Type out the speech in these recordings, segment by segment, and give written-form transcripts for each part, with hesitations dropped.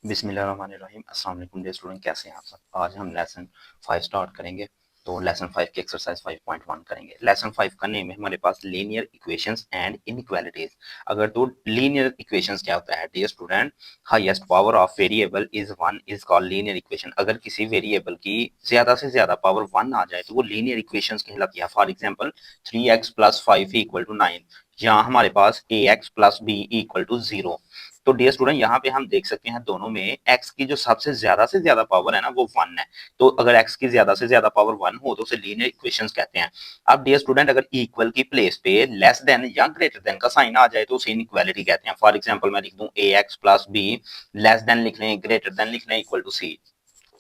बिस्मिल्लाहिर्रहमानिर्रहीम। अस्सलाम वालेकुम डियर स्टूडेंट, कैसे हैं आप सब। आज हम लेसन 5 स्टार्ट करेंगे। तो लेसन 5 की एक्सरसाइज 5.1 करेंगे। लेसन 5 का नेम है हमारे पास लीनियर इक्वेशंस एंड इनइक्वालिटीज। अगर तो लीनियर इक्वेशंस क्या होता है dear student, highest power of variable is 1 is called linear equation. अगर किसी वेरिएबल की ज्यादा से ज्यादा पावर 1 आ जाए तो वो लीनियर इक्वेशंस कहलाती है। फॉर एग्जांपल 3x + 5 = 9, यहाँ हमारे पास ax + b = 0। तो डियर स्टूडेंट यहाँ पे हम देख सकते हैं दोनों में x की जो सबसे ज्यादा पावर है ना वो 1 है। तो अगर x की ज्यादा से ज्यादा पावर 1 हो तो उसे लीनियर इक्वेशंस कहते हैं। अब डियर स्टूडेंट अगर इक्वल की प्लेस पे लेस देन या ग्रेटर देन का साइन आ जाए तो उसे इनइक्वालिटी कहते हैं। फॉर एग्जांपल मैं लिख दूं ax + b, लेस देन लिख लें, ग्रेटर देन लिख लें, इक्वल टू c।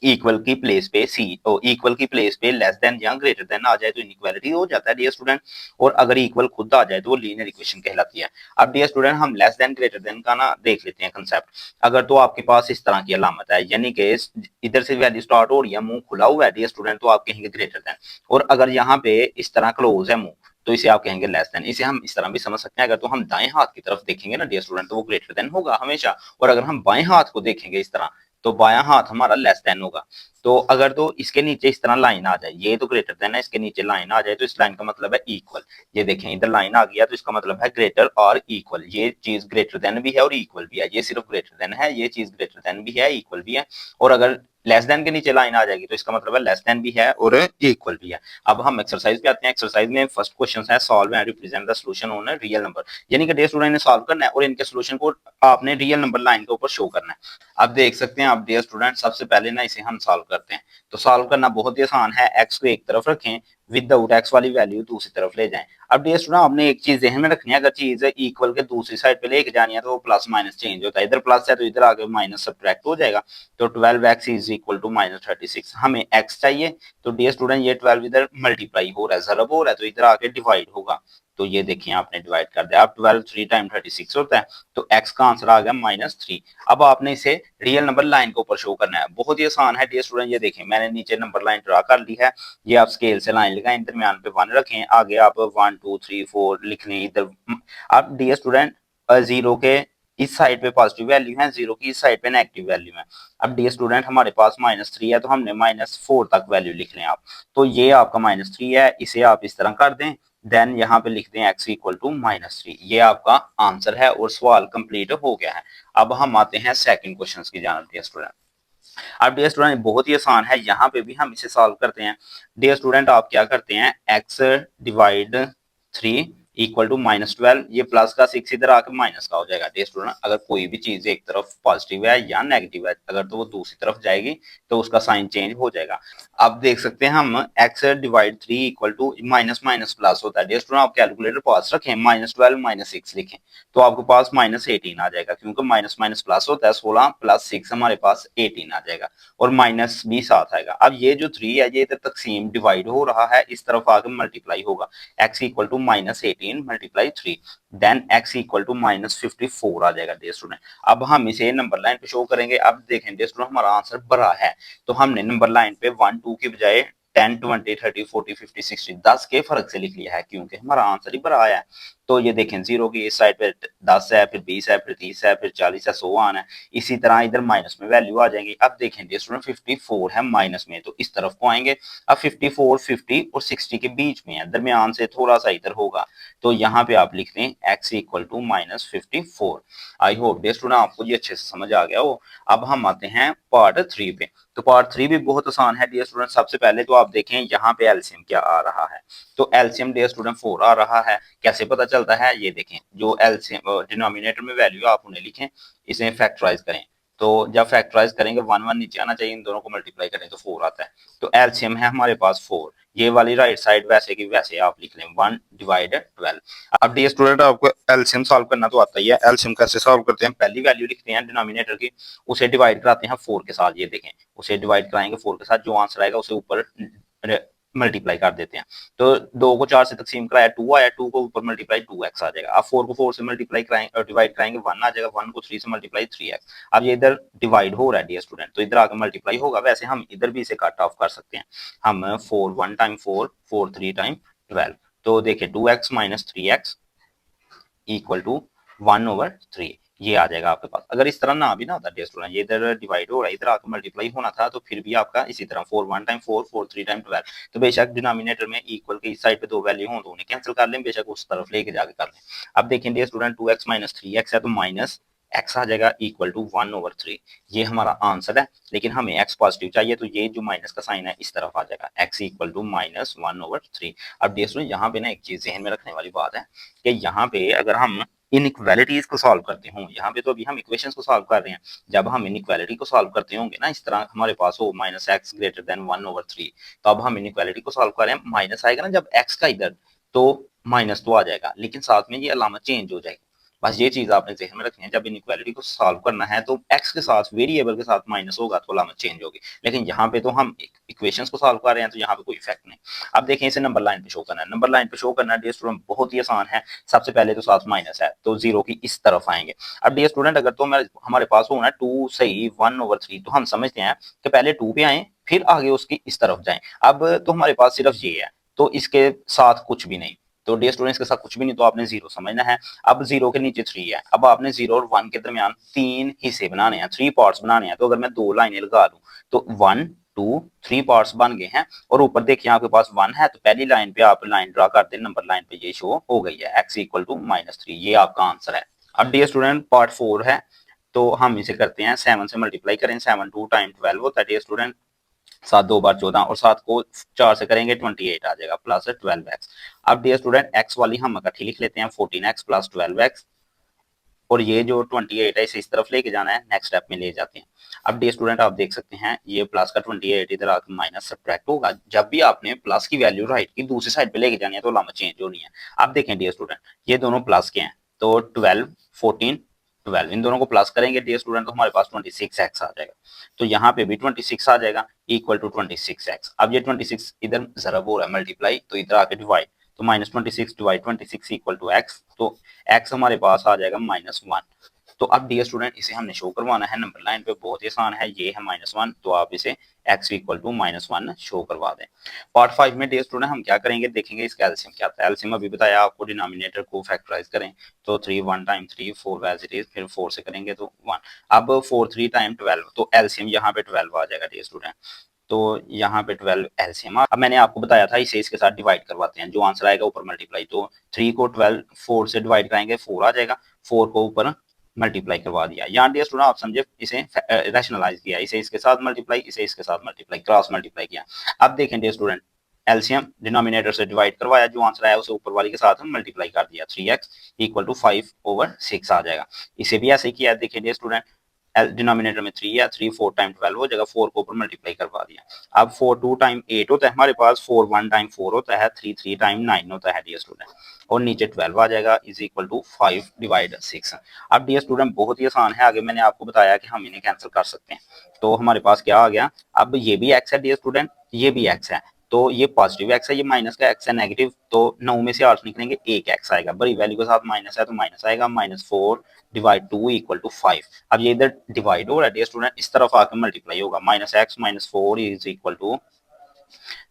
इक्वल की प्लेस पे सी, तो इक्वल की प्लेस पे लेस देन या ग्रेटर देन आ जाए तो इनइक्वालिटी हो जाता है डियर स्टूडेंट। और अगर इक्वल खुद आ जाए तो वो लीनियर इक्वेशन कहलाती है। अब डियर स्टूडेंट हम लेस देन ग्रेटर देन का ना देख लेते हैं कंसेप्ट। अगर तो आपके पास इस तरह की अलामत है, यानी कि इधर से वैल्यू स्टार्ट हो रही है, मुंह खुला हुआ है डियर स्टूडेंट, तो आप कहेंगे ग्रेटर देन। और अगर यहाँ पे इस तरह क्लोज है मुंह, तो इसे आप कहेंगे लेस देन। इसे हम इस तरह भी समझ सकते हैं, अगर तो हम दाएं हाथ की तरफ देखेंगे ना डियर स्टूडेंट तो वो ग्रेटर देन होगा हमेशा। और अगर हम बाएं हाथ को देखेंगे इस तरह तो बायां हाथ हमारा लेस देन होगा। तो अगर तो इसके नीचे इस तरह लाइन आ जाए, ये तो ग्रेटर देन है, इसके नीचे लाइन आ जाए तो इस लाइन का मतलब है इक्वल। ये देखें इधर लाइन आ गया तो इसका मतलब है ग्रेटर और इक्वल। ये चीज ग्रेटर देन भी है और इक्वल भी है, ये सिर्फ ग्रेटर देन है, ये चीज ग्रेटर देन भी है, इक्वल भी है। और अगर लेस देन के नीचे लाइन आ जाएगी तो इसका मतलब है लेस देन भी है और इक्वल भी है। अब हम एक्सरसाइज पे आते हैं। एक्सरसाइज में फर्स्ट क्वेश्चन है solve and represent the solution on a real number, यानी कि डियर स्टूडेंट ने सॉल्व करना है और इनके सॉल्यूशन को आपने रियल नंबर लाइन के ऊपर शो करना है। अब देख सकते हैं आप डियर स्टूडेंट, सबसे पहले ना इसे हम सॉल्व करते हैं। तो सॉल्व करना बहुत ही आसान है। एक्स को एक तरफ रखें, विदाउट एक्स वाली वैल्यू दूसरी तरफ ले जाएं। अब डियर स्टूडेंट आपने एक चीज ध्यान में रखनी है, अगर चीज इक्वल के दूसरी साइड पे लेके जानी है तो वो प्लस माइनस चेंज होता है। इधर प्लस है तो इधर आगे माइनस सब्ट्रैक्ट हो जाएगा। तो 12x = -36, हमें x चाहिए। तो डियर स्टूडेंट ये 12 इधर मल्टीप्लाई हो रहा है, ज़रब हो रहा है, तो इधर आके डिवाइड होगा। तो ये देखिए आपने डिवाइड कर दिया। अब 12 3 टाइम 36 होता है, तो x का आंसर आ गया -3। अब आपने इसे रियल नंबर लाइन के ऊपर शो करना है। बहुत ही आसान है डियर स्टूडेंट, ये देखें मैंने नीचे नंबर लाइन ड्रा कर ली है। ये आप स्केल से लाइन लगाएं, दरमियान पे 1 रखें, आगे आप 1 2 3 4 लिख लें इधर। अब डियर स्टूडेंट जीरो के इस साइड पे पॉजिटिव वैल्यू है, जीरो की इस साइड पे नेगेटिव वैल्यू है। अब डियर स्टूडेंट हमारे पास -3 है तो हमने -4 तक वैल्यू लिख लें आप। तो ये आपका -3 है, इसे आप इस तरह कर दें। देन यहाँ पे लिख दें x = -3। ये आपका आंसर है और सवाल कंप्लीट हो गया है। अब हम आते हैं सेकंड क्वेश्चन की जानब डियर स्टूडेंट। अब डियर स्टूडेंट बहुत ही आसान है, यहाँ पे भी हम इसे सॉल्व करते हैं। डियर स्टूडेंट आप क्या करते हैं, x/3 = -12, ये प्लस का 6 इधर आकर माइनस का हो जाएगा। डियर स्टूडेंट अगर कोई भी चीज एक तरफ पॉजिटिव है या नेगेटिव है, अगर तो वो दूसरी तरफ जाएगी तो उसका साइन चेंज हो जाएगा। अब देख सकते हैं हम x/3 = माइनस माइनस प्लस होता है। डियर स्टूडेंट आप कैलकुलेटर पास रखें, -12 -6 लिखें तो आपके पास -18 आ जाएगा, क्योंकि माइनस माइनस प्लस होता है। 16 + 6 हमारे पास 18 आ जाएगा और माइनस भी साथ आएगा। अब ये जो 3 है ये इधर तकसीम डिवाइड हो रहा है, इस तरफ आकर मल्टीप्लाई होगा। x = -18 × 3, देन x = -54 आ जाएगा डियर स्टूडेंट। अब हम इसे नंबर लाइन पे शो करेंगे। अब देखें डियर स्टूडेंट हमारा आंसर बड़ा है, तो हमने नंबर लाइन पे 1 2 की बजाय 10 20 30 40 50 60 10 के फर्क से लिख लिया है, क्योंकि हमारा आंसर ही बड़ा आया है। तो ये देखें जीरो की इस साइड पे 10 है, फिर 20 है, फिर 30 है, फिर 40 है, 100 है। इसी तरह इधर माइनस में वैल्यू आ जाएंगी। अब देखें डियर स्टूडेंट 54 है माइनस में, तो इस तरफ को आएंगे। अब 54 50 और 60 के बीच में है, दरमियान से थोड़ा सा इधर होगा। तो यहाँ पे आप लिख दें x = -54। I hope dear student आपको ये अच्छे से समझ आ गया हो। अब हम आते हैं पार्ट 3 पे। तो पार्ट 3 भी बहुत आसान है डियर स्टूडेंट। सबसे पहले तो आप देखें यहाँ पे एलसीएम क्या आ रहा है। तो एलसीएम डियर स्टूडेंट 4 आ रहा है। कैसे पता चलता है, ये देखें जो एलसीएम डिनोमिनेटर में वैल्यू आप उन्हें लिखें, इसे फैक्टराइज करें। तो जब फैक्टराइज करेंगे 1 1 नीचे आना चाहिए, इन दोनों को मल्टीप्लाई करें तो 4 आता है। तो एलसीएम है हमारे पास 4। ये वाली राइट साइड वैसे की वैसे आप लिख लें 1/12। अब डियर स्टूडेंट आपको एलसीएम सॉल्व करना तो आता ही है। एलसीएम कैसे सॉल्व करते हैं, पहली वैल्यू लिखते हैं डिनोमिनेटर की, उसे डिवाइड कराते हैं 4 के साथ। ये देखें उसे डिवाइड कराएंगे 4 के साथ, जो आंसर आएगा उसे ऊपर मल्टीप्लाई कर देते हैं। तो 2 को 4 से तकसीम कराया 2 आया, 2 को ऊपर मल्टीप्लाई 2x आ जाएगा। अब 4 को 4 से मल्टीप्लाई कराएंगे डिवाइड कराएंगे 1 आ जाएगा, 1 को 3 से मल्टीप्लाई 3x। अब ये इधर डिवाइड हो रहा है डियर स्टूडेंट, तो इधर आकर मल्टीप्लाई होगा। वैसे हम इधर भी इसे कट ऑफ कर सकते हैं। हम 4 1 टाइम 4 4 3 टाइम 12। तो देखिए 2x - 3x = 1/3। ये आ जाएगा आपके पास। अगर इस तरह ना भी ना होता डियर स्टूडेंट, ये इधर डिवाइड हो रहा है, इधर आकर मल्टीप्लाई होना था, तो फिर भी आपका इसी तरह 4 1 टाइम 4 4 3 टाइम 12, तो बेशक डिनोमिनेटर में इक्वल के इस साइड पे दो वैल्यू हो तो उन्हें कैंसिल कर लें, बेशक उस तरफ लेके जाके कर लें। अब देखें dear student 2x minus 3x है, तो माइनस x आ जाएगा इक्वल टू 1/3। ये हमारा आंसर है, लेकिन हमें x पॉजिटिव चाहिए, तो ये जो माइनस का साइन है इस तरफ आ जाएगा, x इक्वल टू माइनस 1/3। अब डियर स्टूडेंट यहाँ पे ना एक चीज ध्यान में रखने वाली बात है कि यहाँ पे अगर हम इनइक्वालिटीज को सॉल्व करते हो, यहाँ पे तो अभी हम इक्वेशंस को सॉल्व कर रहे हैं, जब हम इनइक्वालिटी को सॉल्व करते होंगे ना, इस तरह हमारे पास हो माइनस एक्स ग्रेटर देन 1/3, तो अब हम इनइक्वालिटी को सॉल्व कर रहे हैं, माइनस आएगा ना जब एक्स का इधर, तो माइनस तो आ जाएगा, लेकिन साथ में ये अलामत चेंज हो जाएगी। बस ये चीज आपने ध्यान में रखनी है, जब इनइक्वालिटी को सॉल्व करना है तो एक्स के साथ वेरिएबल के साथ माइनस होगा तो अलामत चेंज होगी, लेकिन यहाँ पे तो हम इक्वेशंस को सॉल्व कर रहे हैं, तो यहाँ पे कोई इफेक्ट नहीं। अब देखें इसे नंबर लाइन पे शो करना है, नंबर लाइन पे शो करना है डियर स्टूडेंट बहुत ही आसान है। सबसे पहले तो साथ माइनस है, तो जीरो की इस तरफ आएंगे। अब डियर स्टूडेंट अगर तो हमारे पास हो ना 2 सही 1/3, तो हम समझते हैं कि पहले 2 पे आए फिर आगे उसकी इस तरफ जाएं। अब तो हमारे पास सिर्फ ये है, तो इसके साथ कुछ भी नहीं, तो डियर स्टूडेंट्स के साथ कुछ भी नहीं, तो आपने जीरो समझना है। अब जीरो के नीचे 3 है, अब आपने 0 और 1 के दरमियान 3 हिस्से बनाने हैं, 3 पार्ट्स बनाने हैं, तो अगर मैं 2 लाइनें लगा दूं तो 1 2 3 पार्ट्स बन गए हैं। और ऊपर देखिए आपके पास 1 है, तो पहली लाइन पे आप लाइन ड्रा करते हैं, नंबर लाइन पे ये शो हो गई है, x इक्वल टू -3, ये आपका आंसर है। अब डियर स्टूडेंट पार्ट 4 है, तो हम इसे करते हैं 7 से मल्टीप्लाई करें, 7 2 टाइम 12 होता है डियर स्टूडेंट, 7 2 बार 14, और 7 को 4 से करेंगे 28 आ जाएगा प्लस 12x। अब डियर स्टूडेंट x वाली हम इकट्ठी लिख लेते हैं, 14x प्लस 12x, और ये जो 28 है इसे इस तरफ लेके जाना है, नेक्स्ट स्टेप में ले जाते हैं। अब डियर स्टूडेंट आप देख सकते हैं ये प्लस का 28 इधर आकर माइनस सब्ट्रैक्ट होगा, जब भी आपने प्लस की वैल्यू राइट की दूसरी साइड पे लेके जानी है तो लामा चेंज होनी है। अब देखें डियर स्टूडेंट ये दोनों प्लस के हैं, तो 12 14 12 इन दोनों को प्लस करेंगे डियर स्टूडेंट, तो हमारे पास 26x आ जाएगा, तो यहाँ पे भी 26 आ जाएगा इक्वल टू 26x। अब ये 26 इधर जरब हो रहा है मल्टीप्लाई, तो इधर आके डिवाइड, तो -26 डिवाइड 26 इक्वल टू x, तो x हमारे पास आ जाएगा -1। तो अब डियर स्टूडेंट इसे हमने शो करवाना है नंबर लाइन पे, बहुत ही आसान है, ये है -1, तो आप इसे x इक्वल टू -1 शो करवा दें। पार्ट 5 में डियर स्टूडेंट हम क्या करेंगे, देखेंगे इसका एलसीएम क्या आता है। एलसीएम अभी बताया आपको, डिनोमिनेटर को फैक्टराइज करें, तो 3 1 टाइम 3 4 एज इट इज, फिर 4 से करेंगे तो 1। अब 4 3 टाइम 12, तो एलसीएम यहाँ पे 12 आ जाएगा डियर स्टूडेंट, तो यहाँ पे 12 एलसीएम। अब मैंने आपको बताया था इसे इसके साथ डिवाइड करवाते हैं, जो आंसर आएगा ऊपर मल्टीप्लाई, तो 3 को 12 4 से डिवाइड कराएंगे 4 आ जाएगा, 4 को ऊपर मल्टीप्लाई करवा दिया। यहाँ डियर स्टूडेंट आप समझे, इसे रैशनलाइज किया, इसे इसके साथ मल्टीप्लाई, इसे इसके साथ मल्टीप्लाई, क्रॉस मल्टीप्लाई किया। अब देखें डियर स्टूडेंट एलसीएम डिनोमिनेटर से डिवाइड करवाया, जो आंसर आया उसे ऊपर वाली के साथ हम मल्टीप्लाई कर दिया, 3x इक्वल टू 5/6 आ जाएगा। इसे भी ऐसे ही किया, देखिए डियर स्टूडेंट डिनोमिनेटर में 3 है, 3 4 टाइम 12 हो जाएगा, 4 को ऊपर मल्टीप्लाई करवा दिया। अब 4 2 टाइम 8 होता है हमारे पास, 4 1 टाइम 4 होता है, 3 3 टाइम 9 होता है डियर स्टूडेंट, और नीचे 12 आ जाएगा इज इक्वल टू 5 डिवाइड 6। अब डियर स्टूडेंट बहुत ही आसान है, आगे मैंने आपको बताया कि हम इन्हें कैंसिल कर सकते हैं, तो हमारे पास क्या आ गया, अब ये भी x है डियर स्टूडेंट, ये भी x है, तो ये पॉजिटिव x है, ये माइनस का x है नेगेटिव, तो 9 में से 8 निकलेंगे, एक x आएगा, बड़ी वैल्यू के साथ माइनस है तो माइनस आएगा, -4 डिवाइड 2 इक्वल टू 5। अब ये इधर डिवाइड हो रहा है डियर स्टूडेंट, इस तरफ आकर मल्टीप्लाई होगा, -x -4 इज इक्वल टू,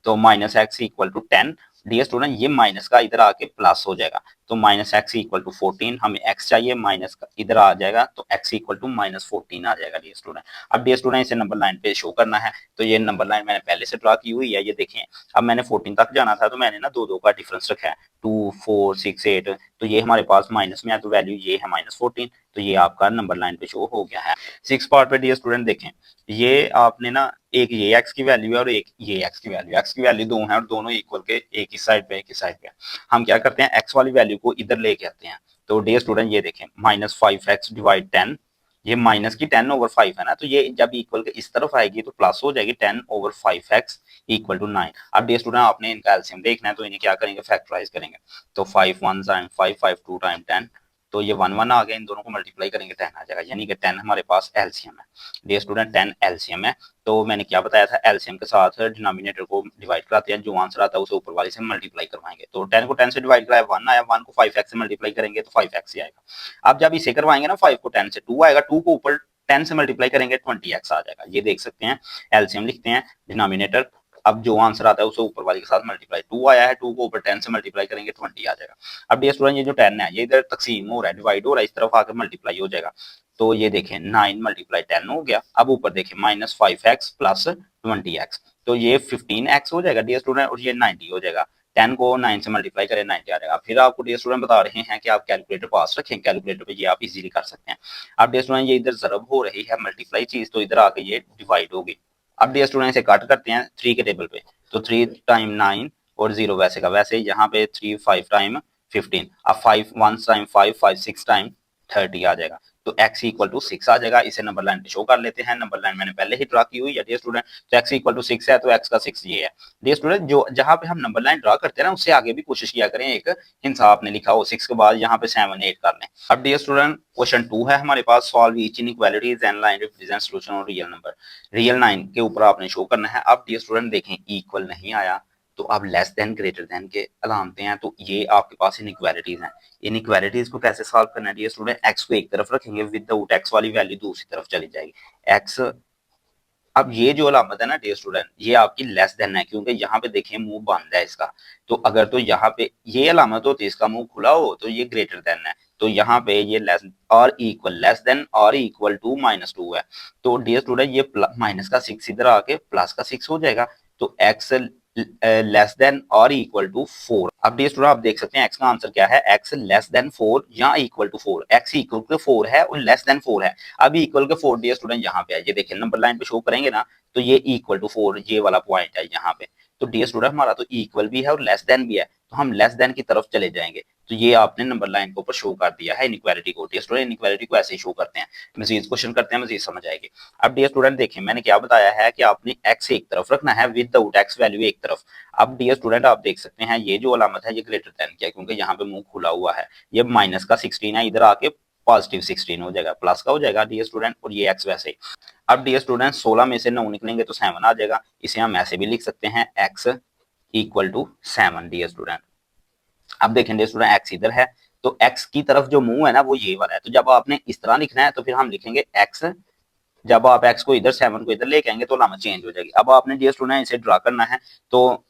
तो -x equal to 10। Dear student ये माइनस का इधर आके प्लस हो जाएगा, तो -x इक्वल टू 14, हमें x चाहिए, माइनस का इधर आ जाएगा, तो x इक्वल टू -14 आ जाएगा डियर स्टूडेंट। अब डियर स्टूडेंट इसे नंबर लाइन पे शो करना है, तो ये नंबर लाइन मैंने पहले से ड्रा की हुई है, ये देखें। अब मैंने 14 तक जाना था, तो मैंने ना 2 2 का डिफरेंस रखा है, 2 4 6 8, तो ये हमारे पास माइनस में है, तो वैल्यू ये है -14, तो ये आपका नंबर लाइन पे शो हो गया है। 6 पार्ट पे डियर स्टूडेंट देखें, ये आपने ना एक ये x की वैल्यू है और एक ये x की वैल्यू, x की वैल्यू दो है और दोनों इक्वल के, एक इस साइड पे एक इस साइड पे। हम क्या करते हैं, x वाली वैल्यू को इधर लेके आते हैं, तो डियर स्टूडेंट ये देखें -5x डिवाइड 10, ये माइनस की 10/5 है ना, तो ये जब इक्वल के इस तरफ आएगी तो प्लस हो जाएगी, 10/5x इक्वल टू 9। अब डियर स्टूडेंट आपने इनका एलसीएम देखना है, तो इन्हें क्या करेंगे, फैक्टराइज करेंगे, तो 5 1 टाइम 5 5 2 टाइम 10, तो ये 1 1 आ गया, इन दोनों को मल्टीप्लाई करेंगे 10 आ जाएगा, यानी कि 10 हमारे पास एलसीएम है डियर स्टूडेंट, 10 एलसीएम है। तो मैंने क्या बताया था, एलसीएम के साथ डिनोमिनेटर को डिवाइड कराते हैं, जो आंसर आता है उसे ऊपर वाले से मल्टीप्लाई करवाएंगे, तो 10 को 10 से डिवाइड कराया 1 आया, 1 को 5x से मल्टीप्लाई करेंगे तो 5x ही आएगा। अब जब इसे करवाएंगे ना, 5 को 10 से 2 आएगा, 2 को ऊपर 10 से मल्टीप्लाई करेंगे 20x आ जाएगा, ये देख सकते हैं। एलसीएम लिखते हैं डिनोमिनेटर, अब जो आंसर आता है उसे ऊपर वाले के साथ मल्टीप्लाई, 2 आया है 2 को ऊपर 10 से मल्टीप्लाई करेंगे 20 आ जाएगा। अब डियर स्टूडेंट ये जो 10 है ये इधर तकसीम हो रहा है, डिवाइड हो रहा है, इस तरफ आकर मल्टीप्लाई हो जाएगा। तो ये देखें 9 मल्टीप्लाई 10 हो गया। अब ऊपर देखें -5x प्लस 20x, तो ये 15x हो जाएगा डियर स्टूडेंट, और ये 90 हो जाएगा। 10 को 9 से मल्टीप्लाई करें 90 आ जाएगा। फिर आपको डियर स्टूडेंट बता रहे हैं कि आप कैलकुलेटर पास रखें, कैलकुलेटर पे ये आप इजीली कर सकते हैं। अब डियर स्टूडेंट ये इधर ज़रब हो रही है मल्टीप्लाई चीज, तो इधर आके ये डिवाइड होगी। अब डियर स्टूडेंट इसे कट करते हैं 3 के टेबल पे, तो 3 टाइम 9 और 0 वैसे का वैसे, यहाँ पे 3 5 टाइम 15, अब 5 1 टाइम 5 5 6 टाइम 30 आ जाएगा। तो x इक्वल टू 6 आ जाएगा। इसे नंबर लाइन पे शो कर लेते हैं, नंबर लाइन मैंने पहले ही ड्रा की हुई है डियर स्टूडेंट। तो x इक्वल टू 6 है, तो x का 6 ये है डियर स्टूडेंट। जो जहां पे हम नंबर लाइन ड्रा करते हैं ना उससे आगे भी कोशिश किया करें, एक हिंसा आपने लिखा हो 6 के बाद यहाँ पे 7 8 कर लें। अब डियर स्टूडेंट क्वेश्चन 2 है हमारे पास, solve each inequalities and line represent solution of real number. Real line के ऊपर आपने शो करना है। अब डियर स्टूडेंट देखें इक्वल नहीं आया, तो अब लेस देन ग्रेटर देन के अलामतें हैं, तो ये आपके पास इनइक्वालिटीज हैं। इनइक्वालिटीज को कैसे सॉल्व करना है डियर स्टूडेंट, एक्स को एक तरफ रखेंगे, विदाउट एक्स वाली वैल्यू दूसरी तरफ चली जाएगी। एक्स, अब ये जो अलामत है ना डियर स्टूडेंट ये आपकी लेस देन है, क्योंकि यहाँ पे देखें मुंह बंद है इसका। तो अगर तो यहाँ पे ये अलामत होती है इसका मुंह खुला हो तो ये ग्रेटर देन है, तो यहाँ पे ये लेस और इक्वल, लेस देन और इक्वल टू -2 है। तो डियर स्टूडेंट ये माइनस का 6 इधर आके प्लस का 6 हो जाएगा। तो एक्स लेस देन और इक्वल टू 4। अब डियर स्टूडेंट आप देख सकते हैं एक्स का आंसर क्या है, एक्स लेस देन 4 या equal to 4। X equal to 4 है और लेस देन 4 है। अब इक्वल के 4 डियर स्टूडेंट यहाँ पे है, ये देखिए नंबर लाइन पे शो करेंगे ना, तो ये इक्वल टू 4 ये वाला पॉइंट है यहाँ पे। तो डियर स्टूडेंट हमारा तो इक्वल भी है और लेस देन भी है, तो हम लेस देन की तरफ चले जाएंगे। तो ये आपने नंबर लाइन के ऊपर शो कर दिया है इनइक्वालिटी को। डियर स्टूडेंट इनइक्वालिटी को ऐसे ही शो करते हैं, मजीद क्वेश्चन करते हैं, मजीद समझ आएगी। अब डियर स्टूडेंट देखिए मैंने क्या बताया है कि आपने एक्स एक तरफ रखना है, विदाउट एक्स वैल्यू एक तरफ। अब डियर स्टूडेंट आप देख सकते हैं ये जो अलामत है ये ग्रेटर देन क्या है, क्योंकि यहाँ पे मुंह खुला हुआ है। ये माइनस का 16 है, इधर आके पॉजिटिव 16 हो जाएगा, प्लस का हो जाएगा डियर स्टूडेंट, और ये एक्स वैसे ही। अब डियर स्टूडेंट 16 में से 9 निकलेंगे तो 7 आ जाएगा। इसे हम ऐसे भी लिख सकते हैं x equal to 7 dear student. अब देखें डियर स्टूडेंट एक्स इधर है, तो एक्स की तरफ जो मुंह है ना वो ये वाला है। तो जब आपने इस तरह लिखना है तो फिर हम लिखेंगे एक्स, जब आप एक्स को इधर 7 को इधर लेके आएंगे तो अलामत चेंज हो जाएगी। अब आपने डियर स्टूडेंट इसे ड्रा करना है, तो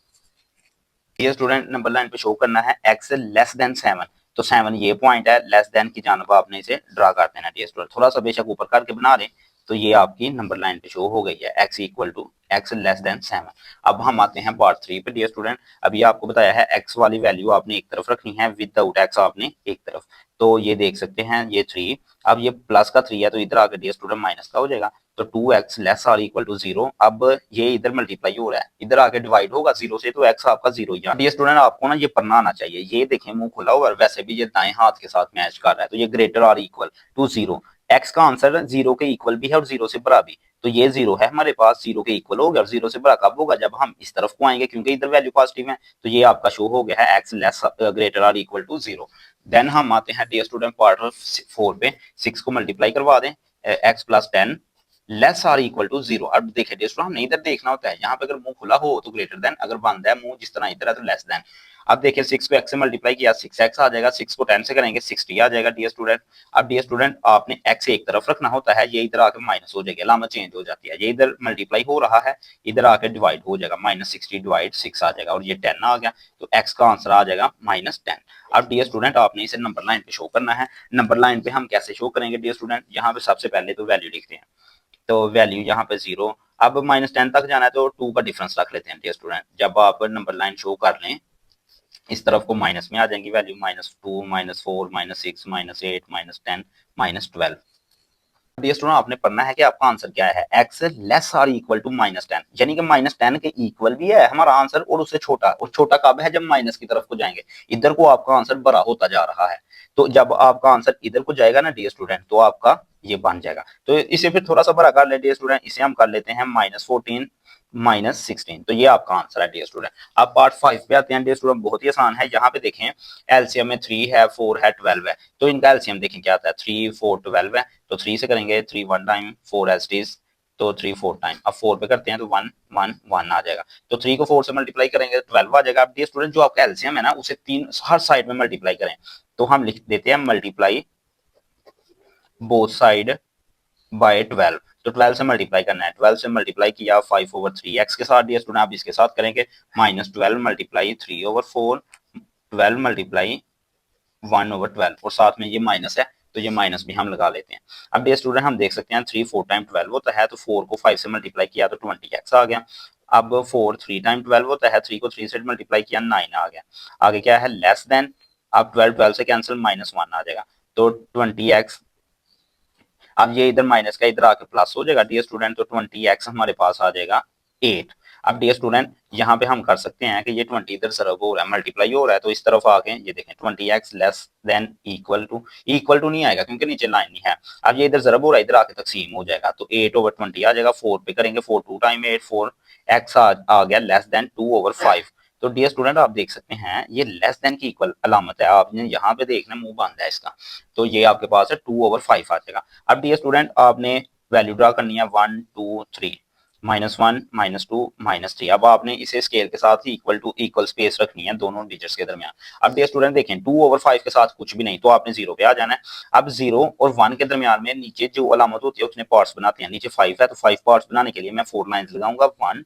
डियर स्टूडेंट नंबर लाइन पे शो करना है एक्स लेस देन 7। तो 7 ये पॉइंट है, लेस देन की जानब आपने इसे ड्रा कर देना डियर स्टूडेंट। थोड़ा सा बेशक ऊपर करके बना लें, तो ये आपकी नंबर लाइन पे शो हो गई है x equal to x less than 7। अब हम आते हैं पार्ट 3 पे डियर स्टूडेंट। अभी आपको बताया है एक्स वाली वैल्यू आपने एक तरफ रखनी है, विदाउट एक्स आपने एक तरफ। तो ये देख सकते हैं ये 3, अब ये प्लस का 3 है तो इधर आकर डियर स्टूडेंट माइनस का हो जाएगा। तो 2x लेस और इक्वल टू 0। अब ये इधर मल्टीप्लाई हो रहा है, इधर आके डिवाइड होगा 0 से, तो x आपका 0 ही। डियर स्टूडेंट आपको ना ये पढ़ना आना चाहिए। ये देखें मुंह खुला हुआ है, वैसे भी ये दाएं हाथ के साथ मैच कर रहा है, तो ये ग्रेटर और इक्वल टू 0। x का आंसर 0 के इक्वल भी है और 0 से बड़ा भी। तो ये 0 है हमारे पास, 0 के इक्वल हो गया, और 0 से बड़ा कब होगा जब हम इस तरफ को आएंगे, क्योंकि इधर वैल्यू पॉजिटिव है। तो ये आपका शो हो गया है x लेस ग्रेटर और इक्वल टू 0। देन हम आते हैं डियर स्टूडेंट पार्ट 4 पे। 6 को मल्टीप्लाई करवा दें, x plus 10 less or equal to 0। अब देखिए दोस्तों हमने इधर देखना होता है, यहाँ पे अगर मुंह खुला हो तो ग्रेटर देन, अगर बंद है मुंह जिस तरह इधर है तो लेस देन। अब देखिए 6 को x से मल्टीप्लाई किया 6x आ जाएगा, 6 को 10 से करेंगे 60 आ जाएगा डियर स्टूडेंट। अब डियर स्टूडेंट आपने x एक तरफ रखना होता है, ये इधर आके माइनस हो जाएगा, अलामत चेंज हो जाती है। ये इधर मल्टीप्लाई हो रहा है, इधर आके डिवाइड हो जाएगा, -60 डिवाइड 6 आ जाएगा, और ये 10 आ गया। तो x का आंसर आ जाएगा -10। अब डियर स्टूडेंट आपने इसे नंबर लाइन पे शो करना है। नंबर लाइन पे हम कैसे शो करेंगे डियर स्टूडेंट, यहाँ पे सबसे पहले तो वैल्यू लिखते हैं, तो वैल्यू यहाँ पे 0। अब -10 तक जाना है तो 2 का डिफरेंस रख लेते हैं डियर स्टूडेंट। जब आप नंबर लाइन शो कर लें इस तरफ को माइनस में आ जाएंगी वैल्यू, -2 -4 -6 -8 -10 -12। डियर स्टूडेंट आपने पढ़ना है कि आपका आंसर क्या है, x लेस और इक्वल टू -10, यानी कि -10 के इक्वल भी है हमारा आंसर और उससे छोटा। और छोटा कब है, जब माइनस की तरफ को जाएंगे। इधर को आपका आंसर बड़ा होता जा रहा है, तो जब आपका आंसर इधर को जाएगा ना डियर स्टूडेंट तो आपका ये बन जाएगा। तो इसे फिर थोड़ा सा बड़ा कर ले डियर स्टूडेंट, इसे हम कर लेते हैं -14 -16। तो ये आपका आंसर है डियर स्टूडेंट। अब पार्ट 5 पे आते हैं डियर स्टूडेंट, बहुत ही आसान है। यहाँ पे देखें एलसीएम में 3 है 4 है 12 है, तो इनका एलसीएम देखें क्या आता है, 3 4 12 है। तो 3 से करेंगे 3 1 टाइम 4 एज इट इज, तो 3 4 टाइम। अब 4 पे करते हैं तो 1 1 1 आ जाएगा। तो 3 को 4 से मल्टीप्लाई करेंगे तो 12 आ जाएगा। अब डियर स्टूडेंट जो आपका एलसीएम है ना उसे 3 हर साइड में मल्टीप्लाई करें, तो हम लिख देते हैं मल्टीप्लाई बोथ साइड बाय 12। तो 12 से मल्टीप्लाई करना है, 12 से मल्टीप्लाई किया 5/3 के साथ डियर स्टूडेंट, आप इसके साथ करेंगे -12 मल्टीप्लाई 3/4, 12 मल्टीप्लाई 1/12 और साथ में ये माइनस है तो ये माइनस भी हम लगा लेते हैं। अब डियर स्टूडेंट हम देख सकते हैं 3 4 टाइम 12 होता है तो 4 को 5 से मल्टीप्लाई किया तो 20x आ गया। अब 4 3 टाइम 12 होता है, 3 को 3 से मल्टीप्लाई किया 9 आ गया। आगे क्या है लेस देन, अब 12 12 से कैंसिल -1 आ जाएगा तो 20x, अब ये इधर माइनस का इधर आके प्लस हो जाएगा डियर स्टूडेंट, तो 20x हमारे पास आ जाएगा 8। अब डियर स्टूडेंट यहाँ पे हम कर सकते हैं कि ये 20 इधर सरब हो रहा है, मल्टीप्लाई हो रहा है, तो इस तरफ आके ये देखें 20x less than equal to नहीं आएगा क्योंकि नीचे लाइन नहीं है। अब ये इधर सरब हो रहा है, इधर आके तकसीम हो जाएगा तो 8/20 आ जाएगा। 4 पे करेंगे 4 2 टाइम 8 4x आ गया लेस देन 2/5। तो डियर स्टूडेंट आप देख सकते हैं ये लेस देन की इक्वल अलामत है, आपने यहाँ पे देखना मुंह बंद है इसका, तो ये आपके पास है 2/5 आ जाएगा। अब डियर स्टूडेंट आपने वैल्यू ड्रा करनी है 1 2 3 -1 -2 -3। अब आपने इसे स्केल के साथ ही इक्वल स्पेस रखनी है दोनों डिजिट्स के दरमियान। अब डियर स्टूडेंट देखें 2/5 के साथ कुछ भी नहीं तो आपने 0 पे आ जाना है। अब 0 और 1 के दरमियान में नीचे जो अलामत होती है उसने पार्ट्स बनाते हैं, नीचे 5 है तो 5 पार्ट्स बनाने के लिए मैं 4 लाइन्स लगाऊंगा 1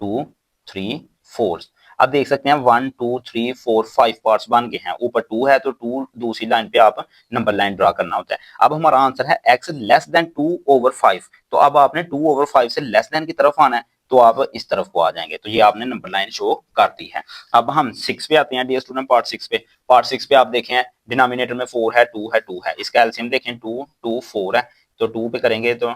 2 3 4। अब देख सकते हैं 1 2 3 4 5 पार्ट्स बन गए हैं, ऊपर 2 है तो 2 दूसरी लाइन पे आप नंबर लाइन ड्रा करना होता है। अब हमारा आंसर है x लेस देन 2/5, तो अब आपने 2/5 से लेस देन की तरफ आना है तो आप इस तरफ को आ जाएंगे, तो ये आपने नंबर लाइन शो कर दी है। अब हम 6 पे आते हैं डियर स्टूडेंट, पार्ट 6 पे आप देखें डिनोमिनेटर में 4 है 2 है 2 है, इसका एलसीएम देखें 2 2 4 है तो 2 पे करेंगे तो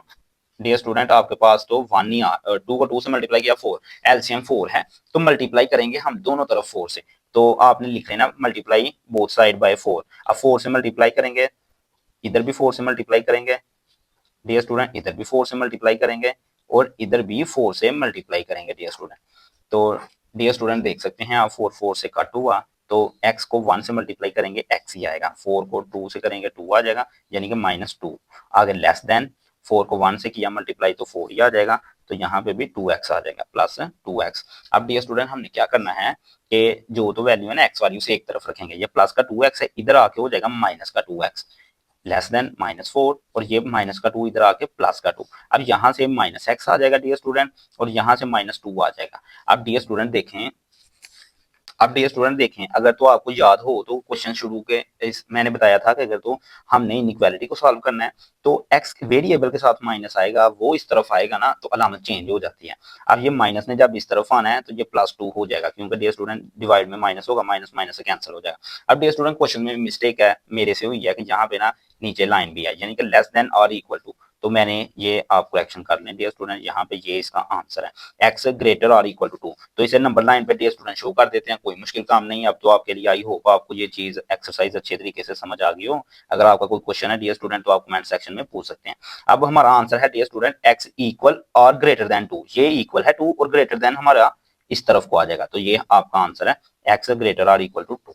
डियर स्टूडेंट आपके पास तो 1 ही 2 को 2 से मल्टीप्लाई किया 4, एलसीएम 4 है तो मल्टीप्लाई करेंगे हम दोनों तरफ 4 से, तो आपने लिख लेना मल्टीप्लाई बोथ साइड बाय 4। अब 4 से मल्टीप्लाई करेंगे, इधर भी 4 से मल्टीप्लाई करेंगे डियर स्टूडेंट, इधर भी 4 से मल्टीप्लाई करेंगे और इधर भी 4 से मल्टीप्लाई करेंगे डियर स्टूडेंट। तो डियर स्टूडेंट देख सकते हैं आप 4 4 से कट हुआ तो x को 1 से मल्टीप्लाई करेंगे x ही आएगा, 4 को 2 से करेंगे 2 आ जाएगा यानी कि -2। आगे लेस देन 4 को 1 से किया मल्टीप्लाई तो 4 ही आ जाएगा, तो यहाँ पे भी 2x आ जाएगा प्लस 2x। अब डियर स्टूडेंट हमने क्या करना है कि जो तो वैल्यू है ना x वाली उसे एक तरफ रखेंगे, ये प्लस का 2x है इधर आके हो जाएगा माइनस का 2x लेस देन -4 और ये माइनस का 2 इधर आके प्लस का 2। अब यहाँ से -x आ जाएगा डियर स्टूडेंट और यहाँ से -2 आ जाएगा। अब डियर स्टूडेंट देखें, अगर तो आपको याद हो तो क्वेश्चन शुरू के मैंने बताया था कि अगर तो हमने इनइक्वालिटी को सॉल्व करना है तो x वेरिएबल के साथ माइनस आएगा, वो इस तरफ आएगा ना तो अलामत चेंज हो जाती है। अब ये माइनस ने जब इस तरफ आना है तो ये +2 हो जाएगा क्योंकि डियर स्टूडेंट डिवाइड में माइनस होगा, माइनस माइनस से कैंसिल हो जाएगा। अब डियर स्टूडेंट क्वेश्चन में मिस्टेक है मेरे से हुई है कि यहाँ पे ना नीचे लाइन भी है यानी कि लेस देन और इक्वल टू, तो मैंने ये आप करेक्शन कर लें डियर स्टूडेंट, यहाँ पे ये इसका आंसर है x ग्रेटर और इक्वल टू 2, तो इसे नंबर लाइन पे डियर स्टूडेंट शो कर देते हैं, कोई मुश्किल काम नहीं है। अब तो आपके लिए आई होप आपको ये चीज एक्सरसाइज अच्छे तरीके से समझ आ गई हो। अगर आपका कोई क्वेश्चन है डियर स्टूडेंट तो आप कमेंट सेक्शन में पूछ सकते हैं। अब हमारा आंसर है डियर स्टूडेंट x इक्वल और ग्रेटर देन 2, ये इक्वल है 2 और ग्रेटर देन हमारा इस तरफ को आ जाएगा, तो ये आपका आंसर है x ग्रेटर और इक्वल टू 2।